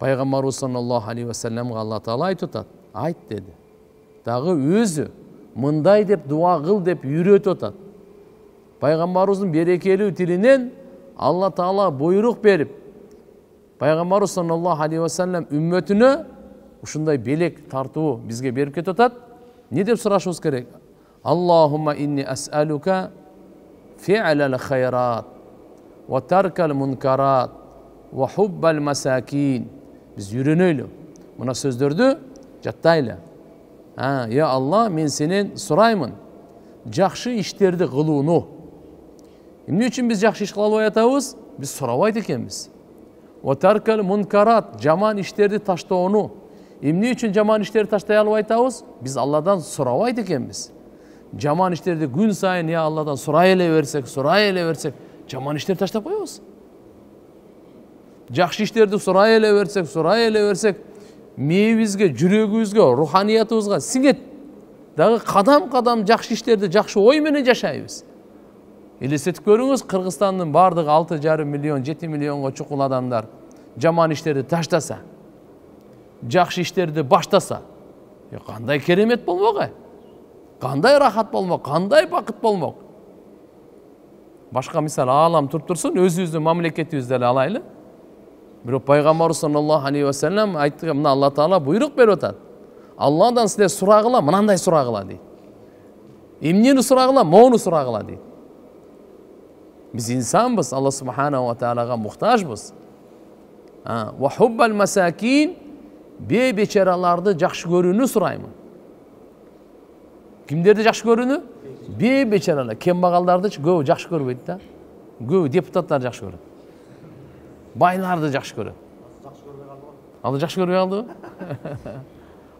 Пайгамбарыбыз саллаллаху алейхи ва салламга Алла Таала айтып атат. Айт деди. Дагы өзү мындай деп дуа кыл деп үйрөтүп атат. Пайгамбарыбыздын берекелүү тилинен Алла Таала буйрук берип, Пайгамбарыбыз саллаллаху алейхи ва саллам үммөтүнө ушундай белек тартуу бизге берип кетип атат. Не деп сурашыбыз керек? Аллахумма инни ас'алука фи'лал хайрат ва таркал мункарат ва хуббал масакин. Biz үйрөнөйлү. Мына сөздөрдү жаттайлы. Я Алла, мен сенен сураймын. Жакшы иштерди кылууну. Эмне үчүн биз жакшы иш кыла албай атабыз? Биз сурабайт экенбиз. Ва таркал мункарат, жаман иштерди таштоону. Эмне үчүн жаман иштерди таштай албай атабыз? Биз Алладан сурабайт экенбиз. Жаман иштерди күн сайын я Алладан сурай эле берсек, жаман иштерди таштап коебуз. Жакшы иштерди сурай эле берсек, мээбизге, жүрөгүбүзгө, руханиятыбызга сиңет. Дагы кадам-кадам жакшы иштерди жакшы ой менен жашайбыз. Элестетип көрүңүз, Кыргызстандын бардыгы 6,5 миллион, 7 миллионго чукул адамдар жаман иштерди таштаса, жакшы иштерди баштаса, кандай керемет болмок, кандай рахат болмок, кандай бакыт болмок. Башка мисал аалам туруп турсун, өзүбүздүн мамлекетибизди эле алайлы. Бирок Пайгамбарыбыз саллаллаху алейхи ва саллям айтты, мына Алла Таала буйрук берип атат. Алладан силер сурагыла, мынандай сурагыла дейт. Эмнени сурагыла, моуну сурагыла дейт. Биз инсанбыз, Алла субханаху ва таалага муктажбыз. Ва хуббал масакин, бечараларды жакшы көрүүнү сураймын. Кимдерди жакшы көрүүнү? Бечаралар, кембагалдарды көбү жакшы көрбөйт да. Көбү депутаттар жакшы көрөт. Байларды жакшы көрөт. Ал жакшы көрбөй калдыбы?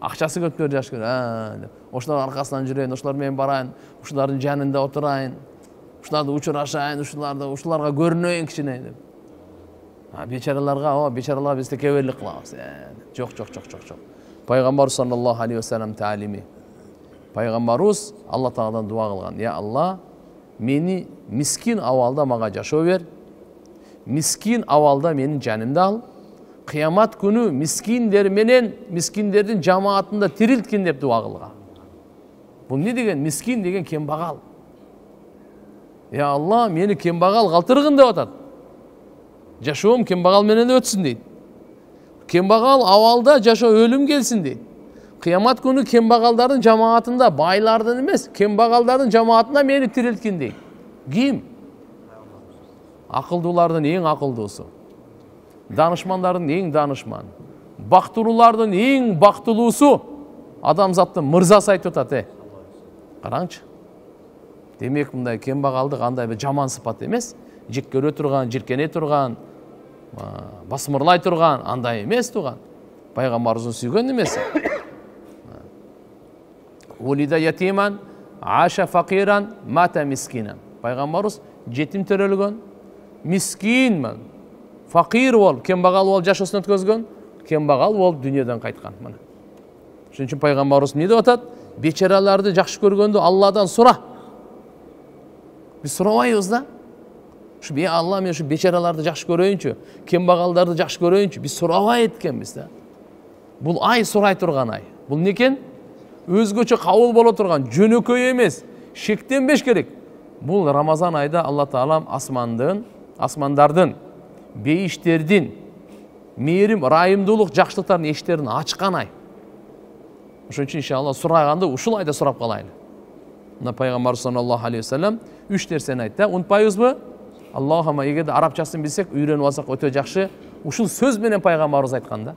Акчасы көптөр жакшы көрөт. Ошолор аркасынан жүрөйүн, ошолор менен барайын, ушулардын жанында отурайын, ушуларды учурашайын, ушуларга көрүнөйүн кичине деп. Бечараларга биз текеберлик кылабыз. Жок. Пайгамбар саллаллаху алейхи ва саллям таалими. Пайгамбарыбыз Алла Тааладан дуа кылган. Я Алла, мени мискин абалда мага жашоо бер. Мискин абалда менин жанымды ал. Кыямат күнү мискиндер менен мискиндердин жамаатында тирилткин деп дуа кылган. Бул не деген? Мискин деген кембагал. Я Алла, мени кембагал калтыргын деп атат. Жашоом кембагал менен өтсүн дейт. Кембагал абалда жашоо өлүм келсин дейт. Кыямат күнү кембагалдардын жамаатында, байлардын эмес, кембагалдардын жамаатында мени тирилткин дейт. Ким? Акылдуулардын эң акылдуусу. Данышмандардын эң данышман. Бактылуулардын эң бактылуусу. Адамзаттын мырзасы айтып атат, караңчы. Демек мындай кембагалдык андай бир жаман сыпат эмес. Жек көрө турган, жиркене турган, басмырлай турган, андай эмес турган. Пайгамбарыбыздын сүйгөн эмеси. Улида ятиман, аша факиран, мата мискинан. Пайгамбарыбыз жетим төрөлгөн, мискинмин, факир бол, кембагал бол жашоосун өткөзгөн, кембагал бол дүйнөдөн кайткан. Мына. Ошон үчүн Пайгамбарыбыз эмне деп атат? Бечараларды жакшы көргөндө Алладан сура. Биз сурабайбыз да. Алла, мен ушу бечараларды жакшы көрөйүнчү, кембагалдарды жакшы көрөйүнчү, биз сурабай эткенбиз да. Бул ай сурай турган ай. Бул не экен? Өзгөчө кабыл боло турган, жөнөкөй эмес, шектенбеш керек. Бул Рамазан айда Алла Таалам асмандардын, бейиштердин, мээрим, райымдуулук, жакшылыктардын эшиктерин ачкан ай. Ошон үчүн иншалла сураганды ушул айда сурап калайлы. Мына Пайгамбар саллаллаху алейхи ва саллям 3 нерсени айтты. Унутпайбызбы? Аллахума, эгерде арабчасын билсек, үйрөнүп алсак өтө жакшы. Ушул сөз менен Пайгамбарыбыз айткан да.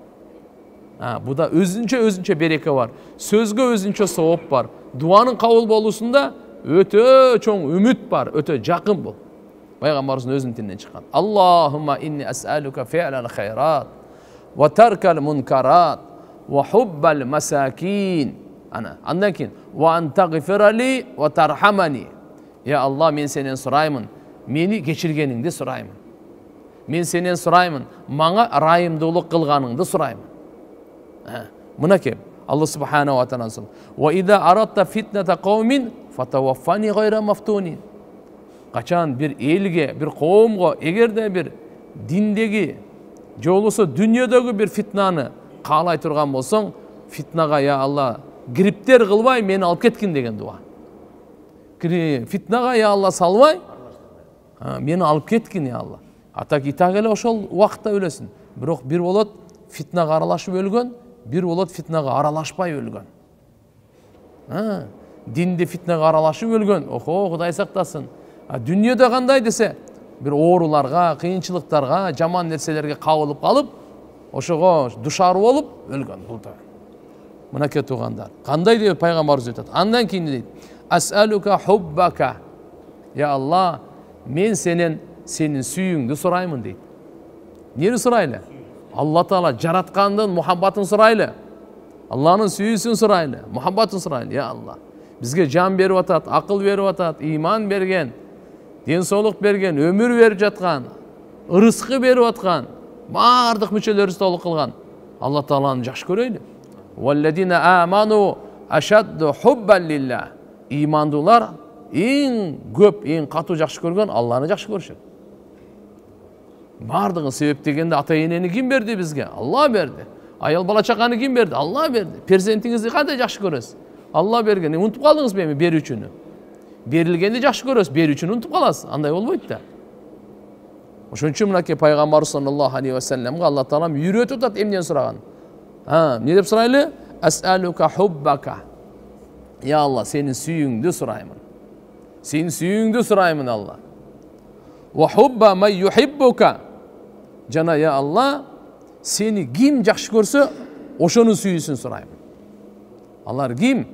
Буда өзүнчө береке бар. Сөзгө өзүнчө сооп бар. Дуанын кабыл болуусунда өтө чоң үмүт бар, өтө жакын бул. Пайгамбарыбыздын өзүнүн тилинен чыккан. Аллахумма инни ас'алука фи'лал хайрат ва таркал мункарат ва хуббал масакин. Андан кийин ва антагфирали ва тархамани. Я Алла, мен сенен сураймын, мени кечиргениңди сураймын. Мен сенен сураймын, мага райымдуулук кылганыңды сураймын. Мынакей Алла субханаху ва таала ва ида аратта фитната кавмин фатаваффани гайра мафтунин. Качан бир элге, бир коомго, эгерде бир диндеги же болбосо дүйнөдөгү бир фитнаны каалай турган болсоң, фитнага я Алла гриптер кылбай мени алып кеткин деген дуа. Фитнага я Алла салбай мени алып кеткин я Алла. Атак итак эле ошол убакытта өлөсүн. Бирок бир болот фитнага аралашып өлгөн, бир болот фитнага аралашпай өлгөн. Динде фитнага аралашып өлгөн, охо, Кудай сактасын. Дүйнөдө кандай десе, бир ооруларга, кыйынчылыктарга, жаман нерселерге кабылып калып, ошого душар болуп өлгөн. Бул да. Мынакей туугандар, кандай деп пайгамбарыбыз айтат. Андан кийин дейт: "Ас'алука хуббака". Я Алла, мен сенин сүйүңдү сураймын дейт. Нени сурайлы? Алла Таала жараткандын мухаббатын сурайлы. Алланын сүйүүсүн сурайлы, мухаббатын сурайлы. Я Алла, бизге жан берип атат, акыл берип атат, иман берген, ден соолук берген, өмүр берип жаткан, ырыскы берип аткан, бардык мүчөлөрүбүздү толук кылган Алла Тааланы жакшы көрөйлү. Валладина аману ашадду хуббан лилlah. Имандуулар эң көп, эң катуу жакшы көргөн Алланы жакшы көрүшөт. Бардыгын себеп дегенде ата-энени ким берди бизге? Алла берди. Аял бала чаканы ким берди? Алла берди. Перзентиңизди кандай жакшы көрөсүз? Алла берген. Унутуп калдыңыз беми берүүчүнү? Берилгенди жакшы көрөсүз, берүүчүнү унутуп каласыз. Андай болбойт да. Ошон үчүн мынакей пайгамбар саллаллаху алейхи ва салламга Алла Таалам үйрөтүп атат эмнени сураган. Не деп сурайлы? Ас'алука хуббака. Я Алла, сенин сүйүүңдү сураймын. Сенин сүйүүңдү сураймын Алла. Ва хубба май юхиббука. Жана я Алла, сени ким жакшы көрсө, ошонун сүйүүсүн сураймын. Алар ким?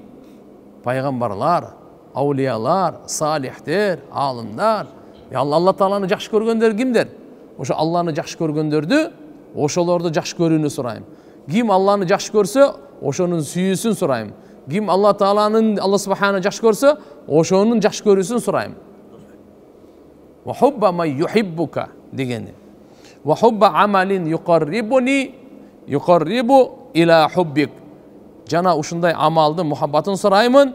Пайгамбарлар, аулиялар, салихтер, алымдар. Ya Allah Taala'nı жакшы көргөндөр кимдер? Ошо Алланы жакшы көргөндөрдү, ошолорду жакшы көрүүнү сурайм. Ким Алланы жакшы көрсө, ошонун сүйүүсүн сурайм. Ким Алла Тааланын, Алла Субхана жакшы көрсө, ошонун жакшы көрүүсүн сурайм. Ва хубба май юхиббука дегени. Ва хубба амалин юқаррибу ила хуббик. Жана ушундай амалды мухаббатын сураймын.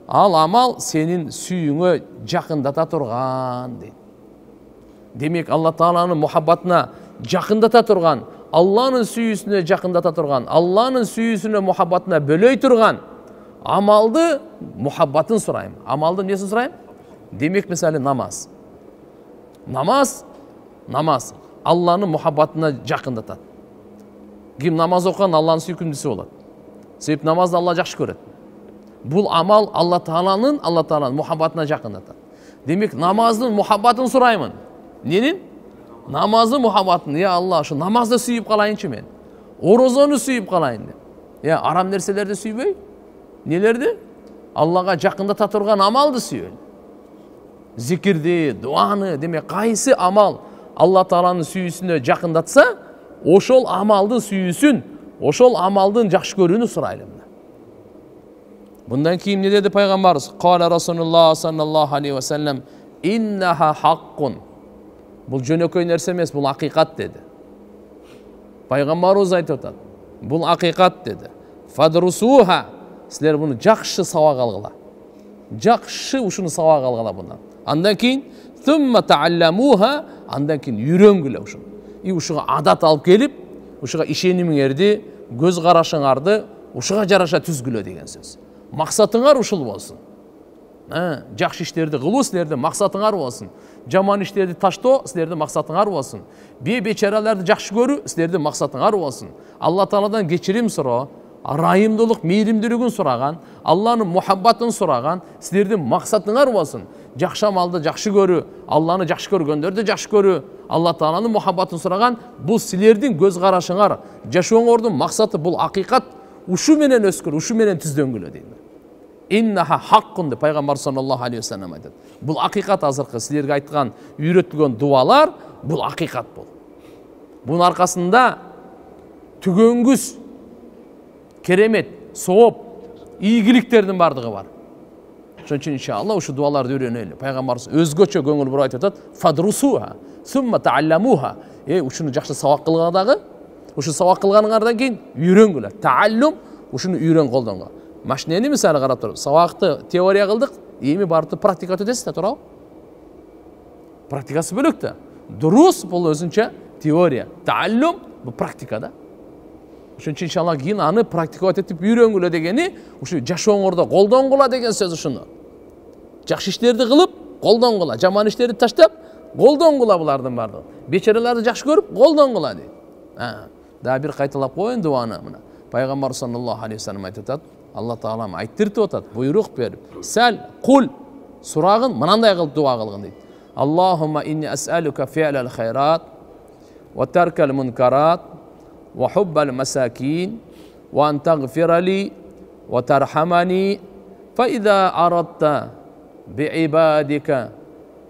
Ал амал сенин сүйүүңө жакындата турган дейт. Демек Алла Тааланын мухаббатына жакындата турган, Алланын сүйүүсүнө жакындата турган, Алланын сүйүүсүнө мухаббатына бөлөй турган амалды мухаббатын сурайм. Амалды эмнесин сурайм? Демек мисалы намаз. Намаз Алланын мухаббатына жакындатат. Ким намаз окуган Алланын сүйкүмдүүсү болот. Себеп намазды Алла жакшы көрөт. Бул амал Алла Тааланын мухаббатына жакындатат. Демек намаздын мухаббатын сураймын. Ненин? Намаздын мухаббатын. Я Алла, ошо намазды сүйүп калайынчы мен. Орозону сүйүп калайын деп. Я арам нерселерди сүйбөй? Нелерди? Аллага жакындата турган амалды сүйөйүн. Зикирди, дуаны, демек кайсы амал Алла Тааланын сүйүүсүнө жакындатса, ошол амалдын сүйүүсүн, ошол амалдын жакшы көрүүнү сурайлы. Bundan kiyim ne dedi Peygamberimiz? Kâle Resulullah sallallahu aleyhi ve sellem innaha hakkun. Bul jönököy nerse emes, bul hakikat dedi. Peygamberimiz aytып atат. Bul hakikat dedi. Fadrusuha. Sizler bunu jakşı sawak algıla. Jakşı uşunu sawak algıla bundan. Andan keyin thumma ta'allamuha, andan keyin үйрөнгүлө uşunu. Ушуга адат алып келип, ушуга ишенимиңерди, көз карашыңарды ушуга жараша түзгүлө деген сөз. Максатыңар ушул болсун. Жакшы иштерди кылуу силердин максатыңар болсун. Жаман иштерди таштоо силердин максатыңар болсун. Бечараларды жакшы көрүү силердин максатыңар болсун. Алла Тааладан кечирим суроо, райымдуулук, мейримдүүлүгүн сураган, Алланын мухаббатын сураган силердин максатыңар болсун. Жакшы амалды жакшы көрүү, Алланы жакшы көргөндөрдү жакшы көрүү, Алла Тааланын мухаббатын сураган, бул силердин көз карашыңар, жашооңордун максаты, бул акыйкат. Uşu menen öskür, uşu menen tüzdöngülö deydi. İnnaha hakkun de Peygamber sallallahu aleyhi ve sellem aytadi. Bul hakikat azırkı sizlerge aytkan, үйrөтүлгөн dualar, bul hakikat bul. Bunun arkasında tügöngüs, keremet, soğup, iyigiliklerinin bardığı var. Şunun için inşallah uşu dualarda öğreneli. Peygamber özgöçö göngül buru aytadi. Fadrusuha, summa ta'allamuha. Uşunu jakşı sawak kılgandagı, uşu сабак кылганыңардан кийин үйрөнгүлөр. Тааллум ушуну үйрөн колдонгон. Машинени мисалы карап туруп, сабакты теория кылдык, эми барып практика өтөсүз да, туурабы? Практикасы бөлөк да. Дурус бул өзүнчө теория. Тааллум бул практика да. Ошон үчүн иншалла кийин аны практиковать этип үйрөнгүлө дегени ушу жашооңордо колдонгула деген сөз ушуну. Жакшы иштерди кылып колдонгула, жаман иштерди таштап колдонгула булардын бардыгы. Бечараларды жакшы көрүп колдонгула дейт. Дагы бир кайталап коеюн дуаны мына. Пайгамбар саллаллаху алейхи вассалам айтып атат, Алла Таалам айттыртып атат, буйрук берип, сәл кул сурагын мынандай кылып дуа кылгын дейт. Аллахумма инни ас'алука фи'лал хайрат ва таркал мункарат ва хуббал масакин ва ан тагфирали ва тархамани фа иза арадта би'ибадика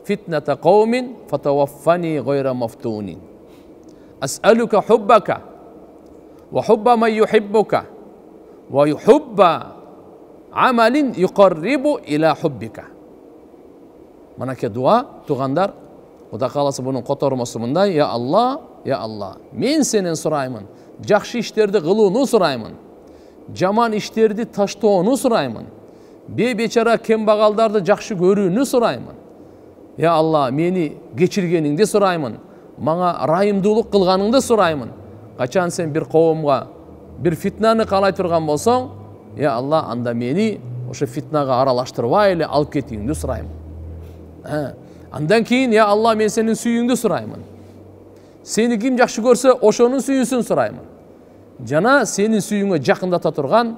фитната каумин фатаваффани гайра мафтунин. Ас'алука хуббака ва хубба ман юхиббука ва юхибба амалин юқаррибу иля хуббика. Манаке дуа тугандар, Кудай кааласа бунун котормосу мындай: Я Алла, мен сенен сураймын, жакшы иштерди кылууну сураймын, жаман иштерди таштоону сураймын, бечара кембагалдарды жакшы көрүүнү сураймын. Я Алла, мени кечиргениңди сураймын, мага райымдуулук кылганыңды сураймын. Качан сен бир коомго бир фитнаны каалай турган болсоң, я Алла, анда мени ошо фитнага аралаштырбай эле алып кетиңди сураймын. Андан кийин, я Алла, мен сенин сүйүүңдү сураймын. Сени ким жакшы көрсө, ошонун сүйүүсүн сураймын. Жана сенин сүйүүңө жакындата турган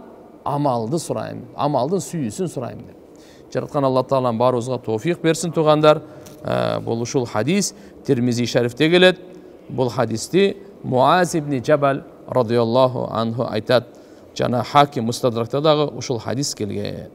амалды сураймын, амалдын сүйүүсүн сураймын деп. Жараткан Алла Таалам баарыбызга тоофик берсин тугандар. Бул ушул хадис Тирмизи шарифте келет. Бул хадисти Муаз ибн Джабал радиаллаху анху айтат. Жана Хаким Мустадракта дагы ушул хадис келген.